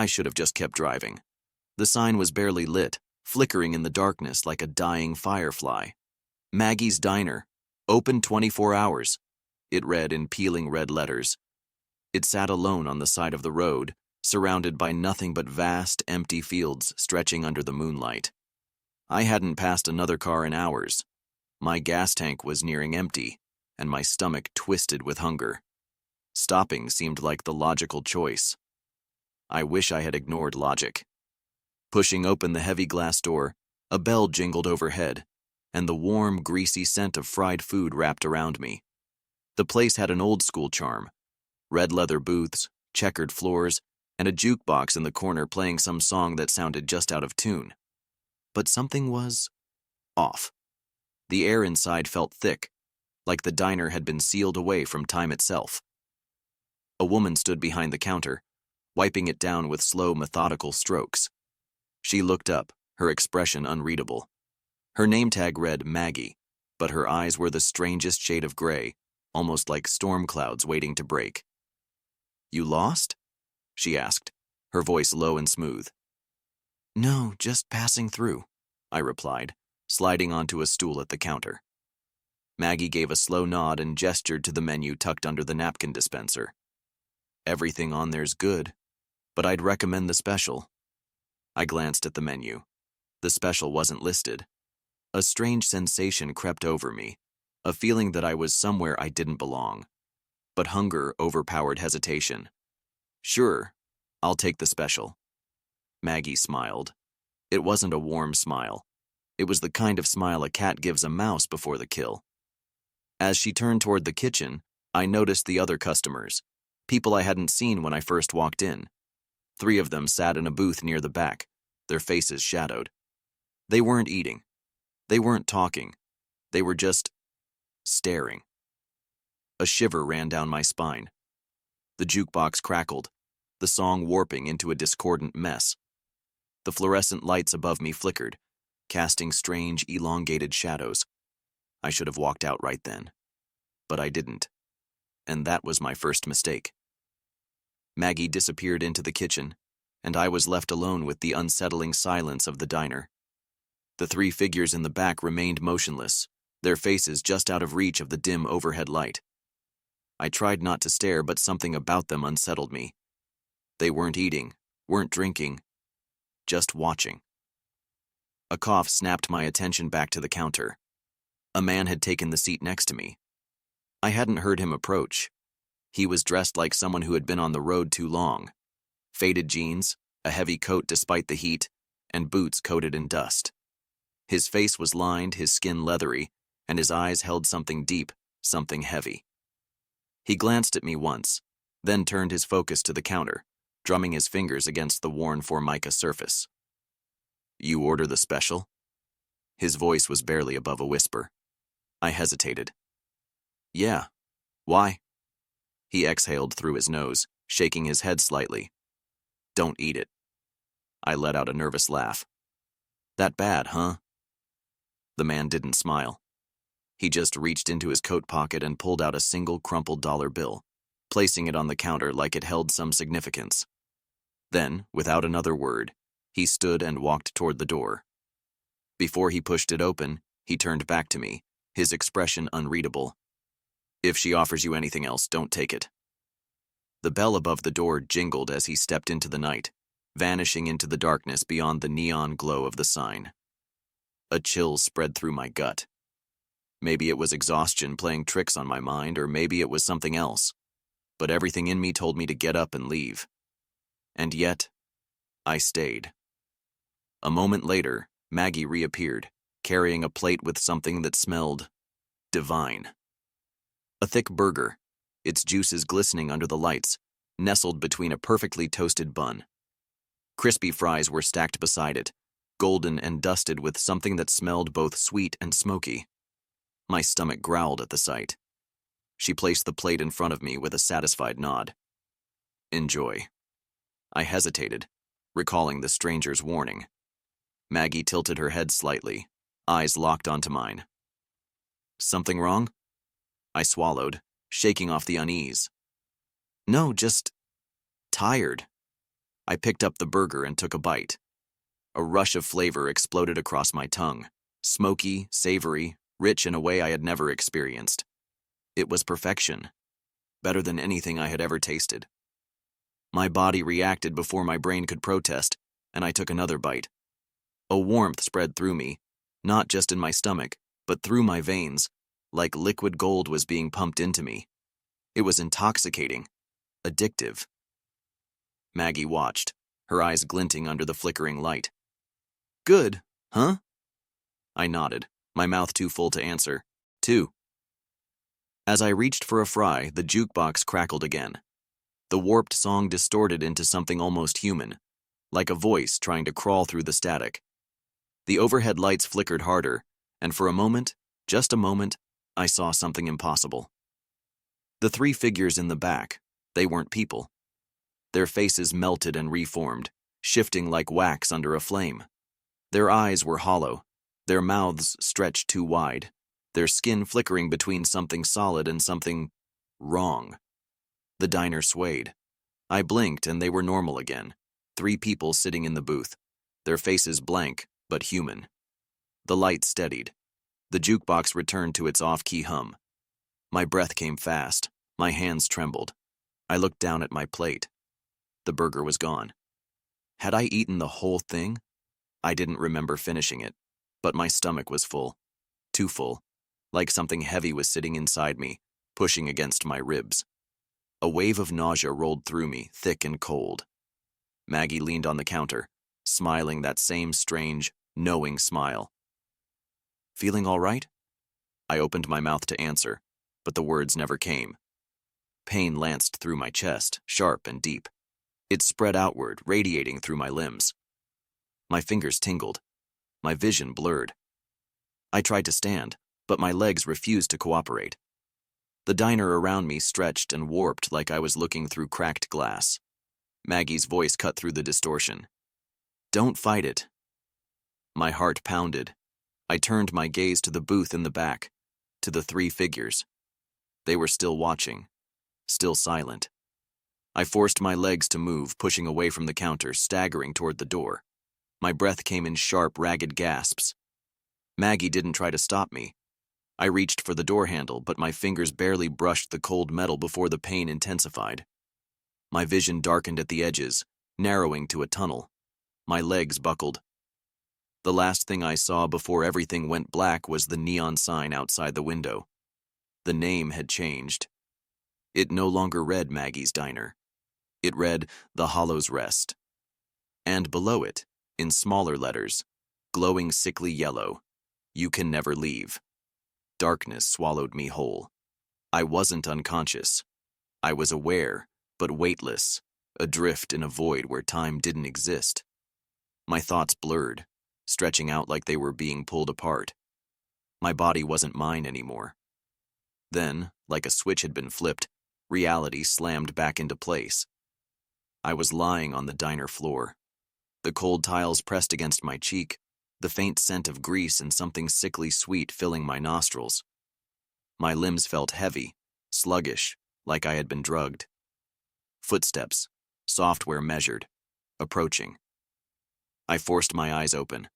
I should have just kept driving. The sign was barely lit, flickering in the darkness like a dying firefly. Maggie's Diner, open 24 hours, it read in peeling red letters. It sat alone on the side of the road, surrounded by nothing but vast, empty fields stretching under the moonlight. I hadn't passed another car in hours. My gas tank was nearing empty, and my stomach twisted with hunger. Stopping seemed like the logical choice. I wish I had ignored logic. Pushing open the heavy glass door, a bell jingled overhead, and the warm, greasy scent of fried food wrapped around me. The place had an old-school charm. Red leather booths, checkered floors, and a jukebox in the corner playing some song that sounded just out of tune. But something was off. The air inside felt thick, like the diner had been sealed away from time itself. A woman stood behind the counter, wiping it down with slow, methodical strokes. She looked up, her expression unreadable. Her name tag read Maggie, but her eyes were the strangest shade of gray, almost like storm clouds waiting to break. "You lost?" she asked, her voice low and smooth. "No, just passing through," I replied, sliding onto a stool at the counter. Maggie gave a slow nod and gestured to the menu tucked under the napkin dispenser. "Everything on there's good, but I'd recommend the special." I glanced at the menu. The special wasn't listed. A strange sensation crept over me, a feeling that I was somewhere I didn't belong. But hunger overpowered hesitation. "Sure, I'll take the special." Maggie smiled. It wasn't a warm smile. It was the kind of smile a cat gives a mouse before the kill. As she turned toward the kitchen, I noticed the other customers, people I hadn't seen when I first walked in. 3 of them sat in a booth near the back, their faces shadowed. They weren't eating. They weren't talking. They were just staring. A shiver ran down my spine. The jukebox crackled, the song warping into a discordant mess. The fluorescent lights above me flickered, casting strange, elongated shadows. I should have walked out right then. But I didn't. And that was my first mistake. Maggie disappeared into the kitchen, and I was left alone with the unsettling silence of the diner. The 3 figures in the back remained motionless, their faces just out of reach of the dim overhead light. I tried not to stare, but something about them unsettled me. They weren't eating, weren't drinking, just watching. A cough snapped my attention back to the counter. A man had taken the seat next to me. I hadn't heard him approach. He was dressed like someone who had been on the road too long. Faded jeans, a heavy coat despite the heat, and boots coated in dust. His face was lined, his skin leathery, and his eyes held something deep, something heavy. He glanced at me once, then turned his focus to the counter, drumming his fingers against the worn formica surface. "You order the special?" His voice was barely above a whisper. I hesitated. "Yeah. Why?" He exhaled through his nose, shaking his head slightly. "Don't eat it." I let out a nervous laugh. "That bad, huh?" The man didn't smile. He just reached into his coat pocket and pulled out a single crumpled dollar bill, placing it on the counter like it held some significance. Then, without another word, he stood and walked toward the door. Before he pushed it open, he turned back to me, his expression unreadable. "If she offers you anything else, don't take it." The bell above the door jingled as he stepped into the night, vanishing into the darkness beyond the neon glow of the sign. A chill spread through my gut. Maybe it was exhaustion playing tricks on my mind, or maybe it was something else. But everything in me told me to get up and leave. And yet, I stayed. A moment later, Maggie reappeared, carrying a plate with something that smelled divine. A thick burger, its juices glistening under the lights, nestled between a perfectly toasted bun. Crispy fries were stacked beside it, golden and dusted with something that smelled both sweet and smoky. My stomach growled at the sight. She placed the plate in front of me with a satisfied nod. "Enjoy." I hesitated, recalling the stranger's warning. Maggie tilted her head slightly, eyes locked onto mine. "Something wrong?" I swallowed, shaking off the unease. "No, just tired." I picked up the burger and took a bite. A rush of flavor exploded across my tongue. Smoky, savory, rich in a way I had never experienced. It was perfection. Better than anything I had ever tasted. My body reacted before my brain could protest, and I took another bite. A warmth spread through me, not just in my stomach, but through my veins, like liquid gold was being pumped into me. It was intoxicating, addictive. Maggie watched, her eyes glinting under the flickering light. Good, huh? I nodded, my mouth too full to answer. Two. As I reached for a fry, the jukebox crackled again. The warped song distorted into something almost human, like a voice trying to crawl through the static. The overhead lights flickered harder, and for a moment, just a moment, I saw something impossible. The three figures in the back, they weren't people. Their faces melted and reformed, shifting like wax under a flame. Their eyes were hollow, their mouths stretched too wide, their skin flickering between something solid and something wrong. The diner swayed. I blinked and they were normal again. Three people sitting in the booth, their faces blank but human. The light steadied. The jukebox returned to its off-key hum. My breath came fast. My hands trembled. I looked down at my plate. The burger was gone. Had I eaten the whole thing? I didn't remember finishing it, but my stomach was full. Too full, like something heavy was sitting inside me, pushing against my ribs. A wave of nausea rolled through me, thick and cold. Maggie leaned on the counter, smiling that same strange, knowing smile. Feeling all right? I opened my mouth to answer, but the words never came. Pain lanced through my chest, sharp and deep. It spread outward, radiating through my limbs. My fingers tingled. My vision blurred. I tried to stand, but my legs refused to cooperate. The diner around me stretched and warped like I was looking through cracked glass. Maggie's voice cut through the distortion. Don't fight it. My heart pounded. I turned my gaze to the booth in the back, to the three figures. They were still watching, still silent. I forced my legs to move, pushing away from the counter, staggering toward the door. My breath came in sharp, ragged gasps. Maggie didn't try to stop me. I reached for the door handle, but my fingers barely brushed the cold metal before the pain intensified. My vision darkened at the edges, narrowing to a tunnel. My legs buckled. The last thing I saw before everything went black was the neon sign outside the window. The name had changed. It no longer read Maggie's Diner. It read The Hollow's Rest. And below it, in smaller letters, glowing sickly yellow, You can never leave. Darkness swallowed me whole. I wasn't unconscious. I was aware, but weightless, adrift in a void where time didn't exist. My thoughts blurred, stretching out like they were being pulled apart. My body wasn't mine anymore. Then, like a switch had been flipped, reality slammed back into place. I was lying on the diner floor. The cold tiles pressed against my cheek, the faint scent of grease and something sickly sweet filling my nostrils. My limbs felt heavy, sluggish, like I had been drugged. Footsteps, software measured, approaching. I forced my eyes open.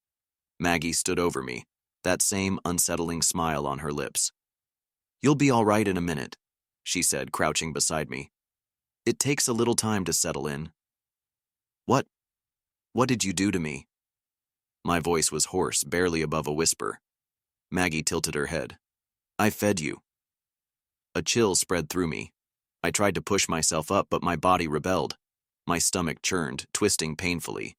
Maggie stood over me, that same unsettling smile on her lips. You'll be all right in a minute, she said, crouching beside me. It takes a little time to settle in. What did you do to me? My voice was hoarse, barely above a whisper. Maggie tilted her head. I fed you. A chill spread through me. I tried to push myself up, but my body rebelled. My stomach churned, twisting painfully.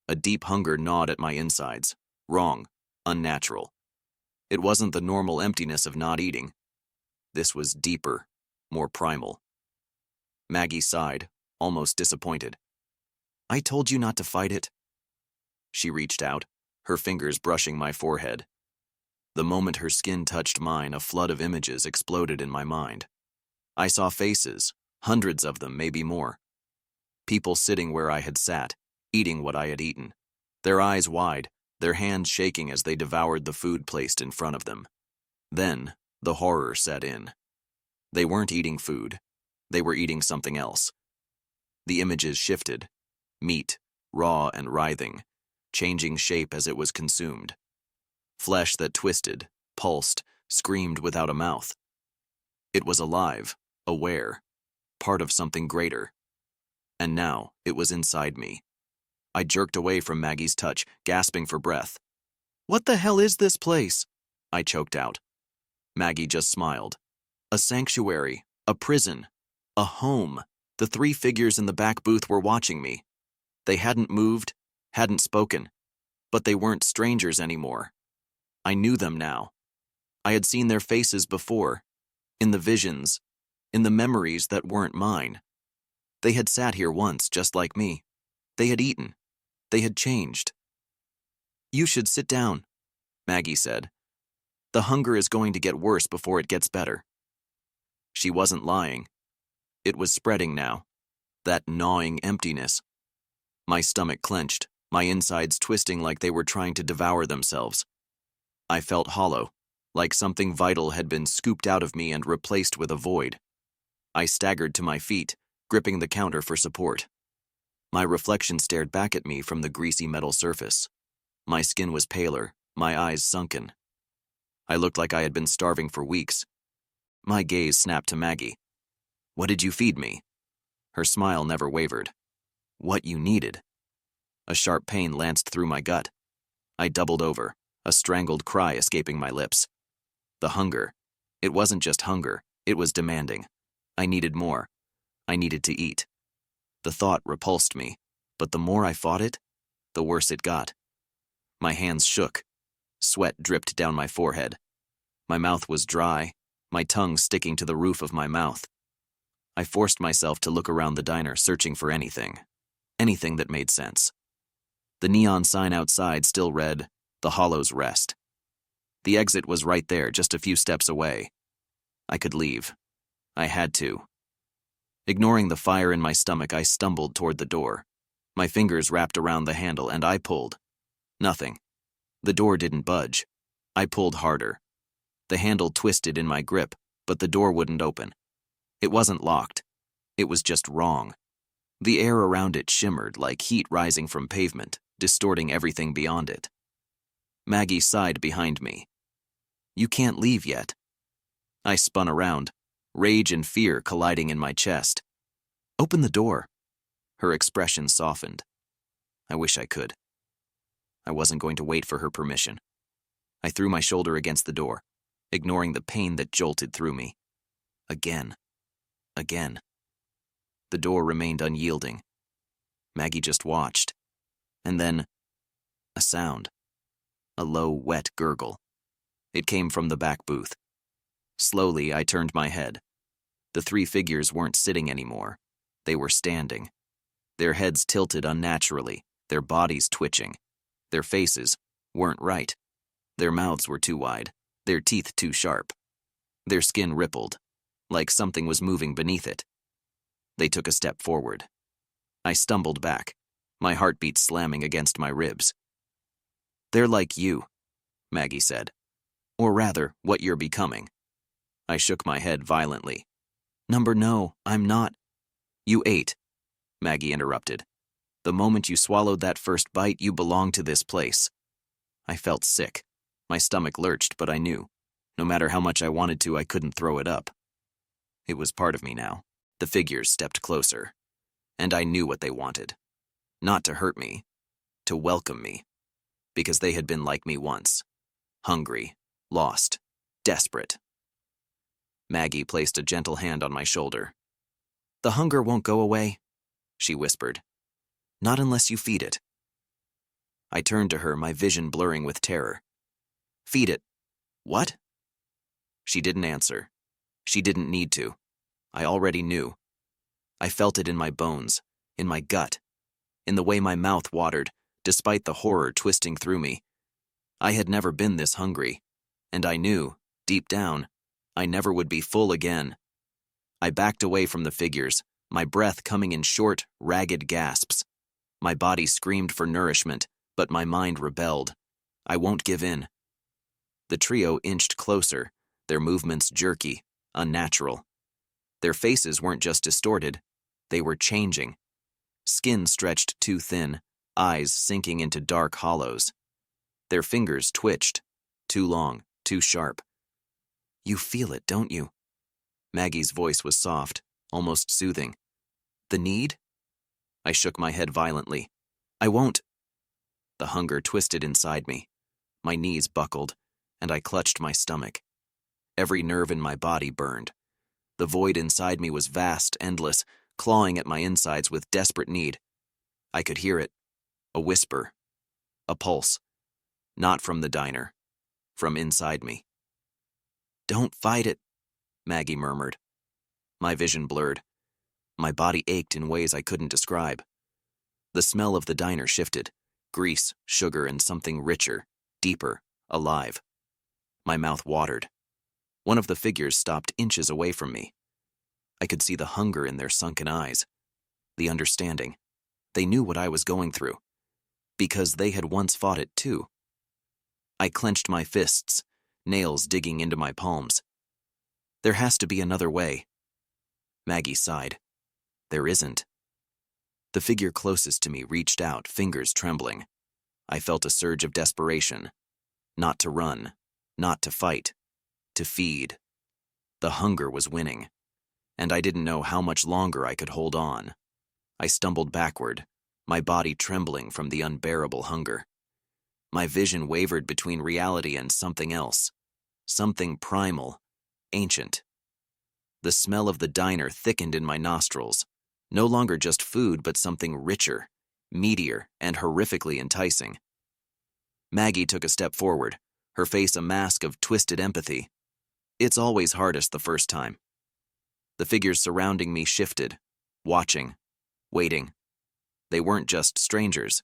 A deep hunger gnawed at my insides. Wrong. Unnatural. It wasn't the normal emptiness of not eating. This was deeper, more primal. Maggie sighed, almost disappointed. I told you not to fight it. She reached out, her fingers brushing my forehead. The moment her skin touched mine, a flood of images exploded in my mind. I saw faces, hundreds of them, maybe more. People sitting where I had sat, eating what I had eaten, their eyes wide, their hands shaking as they devoured the food placed in front of them. Then, the horror set in. They weren't eating food. They were eating something else. The images shifted. Meat, raw and writhing, changing shape as it was consumed. Flesh that twisted, pulsed, screamed without a mouth. It was alive, aware, part of something greater. And now it was inside me. I jerked away from Maggie's touch, gasping for breath. "What the hell is this place?" I choked out. Maggie just smiled. A sanctuary, a prison, a home. The three figures in the back booth were watching me. They hadn't moved, hadn't spoken, but they weren't strangers anymore. I knew them now. I had seen their faces before, in the visions, in the memories that weren't mine. They had sat here once, just like me. They had eaten. They had changed. "You should sit down," Maggie said. "The hunger is going to get worse before it gets better." She wasn't lying. It was spreading now, that gnawing emptiness. My stomach clenched, my insides twisting like they were trying to devour themselves. I felt hollow, like something vital had been scooped out of me and replaced with a void. I staggered to my feet, gripping the counter for support. My reflection stared back at me from the greasy metal surface. My skin was paler, my eyes sunken. I looked like I had been starving for weeks. My gaze snapped to Maggie. "What did you feed me?" Her smile never wavered. "What you needed." A sharp pain lanced through my gut. I doubled over, a strangled cry escaping my lips. The hunger. It wasn't just hunger, it was demanding. I needed more. I needed to eat. The thought repulsed me, but the more I fought it, the worse it got. My hands shook. Sweat dripped down my forehead. My mouth was dry, my tongue sticking to the roof of my mouth. I forced myself to look around the diner, searching for anything that made sense. The neon sign outside still read, "The Hollow's Rest." The exit was right there, just a few steps away. I could leave. I had to. Ignoring the fire in my stomach, I stumbled toward the door. My fingers wrapped around the handle and I pulled. Nothing. The door didn't budge. I pulled harder. The handle twisted in my grip, but the door wouldn't open. It wasn't locked. It was just wrong. The air around it shimmered like heat rising from pavement, distorting everything beyond it. Maggie sighed behind me. "You can't leave yet." I spun around, rage and fear colliding in my chest. "Open the door." Her expression softened. I wish I could. I wasn't going to wait for her permission. I threw my shoulder against the door, ignoring the pain that jolted through me. Again. The door remained unyielding. Maggie just watched. And then, a sound. A low, wet gurgle. It came from the back booth. Slowly, I turned my head. The three figures weren't sitting anymore. They were standing. Their heads tilted unnaturally, their bodies twitching. Their faces weren't right. Their mouths were too wide, their teeth too sharp. Their skin rippled, like something was moving beneath it. They took a step forward. I stumbled back, my heartbeat slamming against my ribs. "They're like you," Maggie said. "Or rather, what you're becoming." I shook my head violently. No, I'm not." "You ate," Maggie interrupted. "The moment you swallowed that first bite, you belonged to this place." I felt sick. My stomach lurched, but I knew. No matter how much I wanted to, I couldn't throw it up. It was part of me now. The figures stepped closer. And I knew what they wanted. Not to hurt me. To welcome me. Because they had been like me once. Hungry. Lost. Desperate. Maggie placed a gentle hand on my shoulder. "The hunger won't go away," she whispered. "Not unless you feed it." I turned to her, my vision blurring with terror. "Feed it. What?" She didn't answer. She didn't need to. I already knew. I felt it in my bones, in my gut, in the way my mouth watered, despite the horror twisting through me. I had never been this hungry, and I knew, deep down, I never would be full again. I backed away from the figures, my breath coming in short, ragged gasps. My body screamed for nourishment, but my mind rebelled. I won't give in. The trio inched closer, their movements jerky, unnatural. Their faces weren't just distorted, they were changing. skin stretched too thin, eyes sinking into dark hollows. Their fingers twitched, too long, too sharp. "You feel it, don't you?" Maggie's voice was soft, almost soothing. "The need?" I shook my head violently. "I won't." The hunger twisted inside me. My knees buckled, and I clutched my stomach. Every nerve in my body burned. The void inside me was vast, endless, clawing at my insides with desperate need. I could hear it. A whisper. A pulse. Not from the diner. From inside me. "Don't fight it," Maggie murmured. My vision blurred. My body ached in ways I couldn't describe. The smell of the diner shifted. Grease, sugar, and something richer, deeper, alive. My mouth watered. One of the figures stopped inches away from me. I could see the hunger in their sunken eyes. The understanding. They knew what I was going through. Because they had once fought it too. I clenched my fists, nails digging into my palms. "There has to be another way." Maggie sighed. "There isn't." The figure closest to me reached out, fingers trembling. I felt a surge of desperation. Not to run, not to fight, to feed. The hunger was winning, and I didn't know how much longer I could hold on. I stumbled backward, my body trembling from the unbearable hunger. My vision wavered between reality and something else, something primal, ancient. The smell of the diner thickened in my nostrils, no longer just food but something richer, meatier, and horrifically enticing. Maggie took a step forward, her face a mask of twisted empathy. It's always hardest the first time. The figures surrounding me shifted, watching, waiting. They weren't just strangers.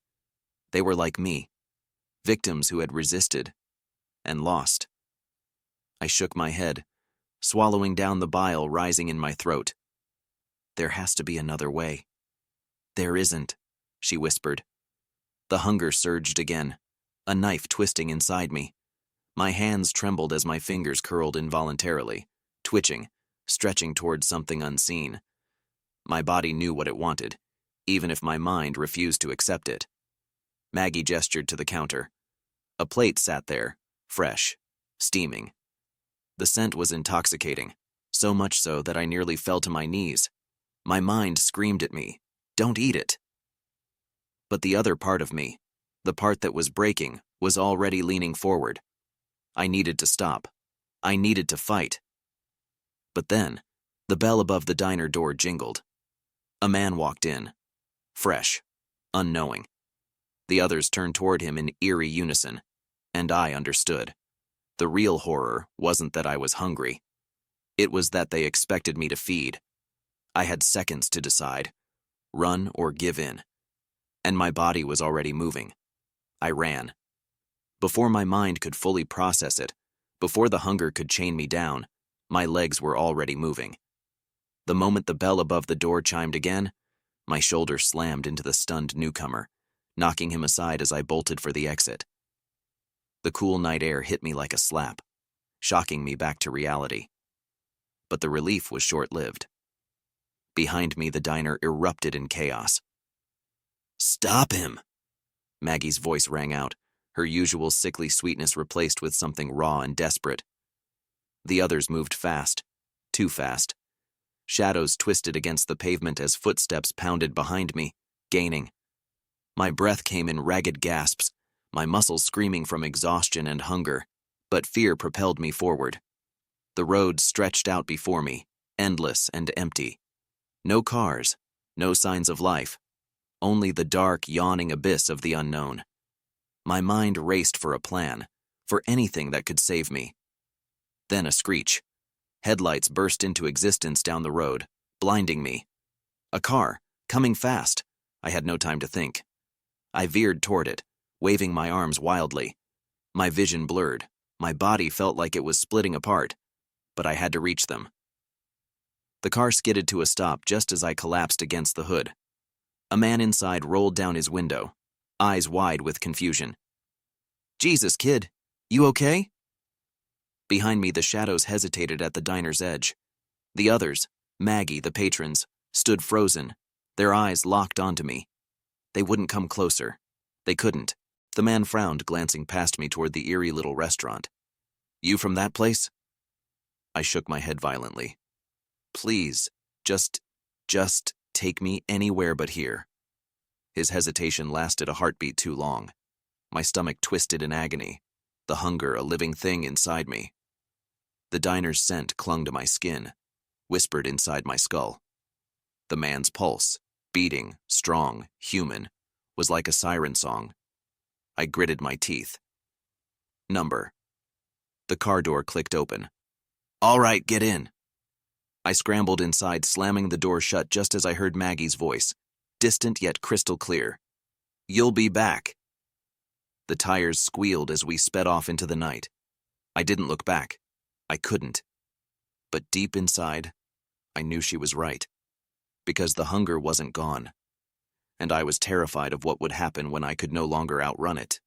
They were like me, victims who had resisted and lost. I shook my head, swallowing down the bile rising in my throat. "There has to be another way." "There isn't," she whispered. The hunger surged again, a knife twisting inside me. My hands trembled as my fingers curled involuntarily, twitching, stretching towards something unseen. My body knew what it wanted, even if my mind refused to accept it. Maggie gestured to the counter. A plate sat there, fresh, steaming. The scent was intoxicating, so much so that I nearly fell to my knees. My mind screamed at me, "Don't eat it." But the other part of me, the part that was breaking, was already leaning forward. I needed to stop. I needed to fight. But then, the bell above the diner door jingled. A man walked in, fresh, unknowing. The others turned toward him in eerie unison, and I understood. The real horror wasn't that I was hungry. It was that they expected me to feed. I had seconds to decide, run or give in. And my body was already moving. I ran. Before my mind could fully process it, before the hunger could chain me down, my legs were already moving. The moment the bell above the door chimed again, my shoulder slammed into the stunned newcomer, knocking him aside as I bolted for the exit. The cool night air hit me like a slap, shocking me back to reality. But the relief was short-lived. Behind me, the diner erupted in chaos. "Stop him!" Maggie's voice rang out, her usual sickly sweetness replaced with something raw and desperate. The others moved fast, too fast. Shadows twisted against the pavement as footsteps pounded behind me, gaining. My breath came in ragged gasps, my muscles screaming from exhaustion and hunger, but fear propelled me forward. The road stretched out before me, endless and empty. No cars, no signs of life, only the dark, yawning abyss of the unknown. My mind raced for a plan, for anything that could save me. Then a screech. Headlights burst into existence down the road, blinding me. A car, coming fast. I had no time to think. I veered toward it, waving my arms wildly. My vision blurred. My body felt like it was splitting apart, but I had to reach them. The car skidded to a stop just as I collapsed against the hood. A man inside rolled down his window, eyes wide with confusion. "Jesus, kid, you okay?" Behind me, the shadows hesitated at the diner's edge. The others, Maggie, the patrons, stood frozen, Their eyes locked onto me. They wouldn't come closer. They couldn't. The man frowned, glancing past me toward the eerie little restaurant. You from that place? I shook my head violently. Please, just take me anywhere but here. His hesitation lasted a heartbeat too long. My stomach twisted in agony, the hunger a living thing inside me. The diner's scent clung to my skin, whispered inside my skull. The man's pulse, beating, strong, human, was like a siren song. I gritted my teeth. Number. The car door clicked open. All right, get in. I scrambled inside, slamming the door shut just as I heard Maggie's voice, distant yet crystal clear. You'll be back. The tires squealed as we sped off into the night. I didn't look back. I couldn't. But deep inside, I knew she was right. Because the hunger wasn't gone. And I was terrified of what would happen when I could no longer outrun it.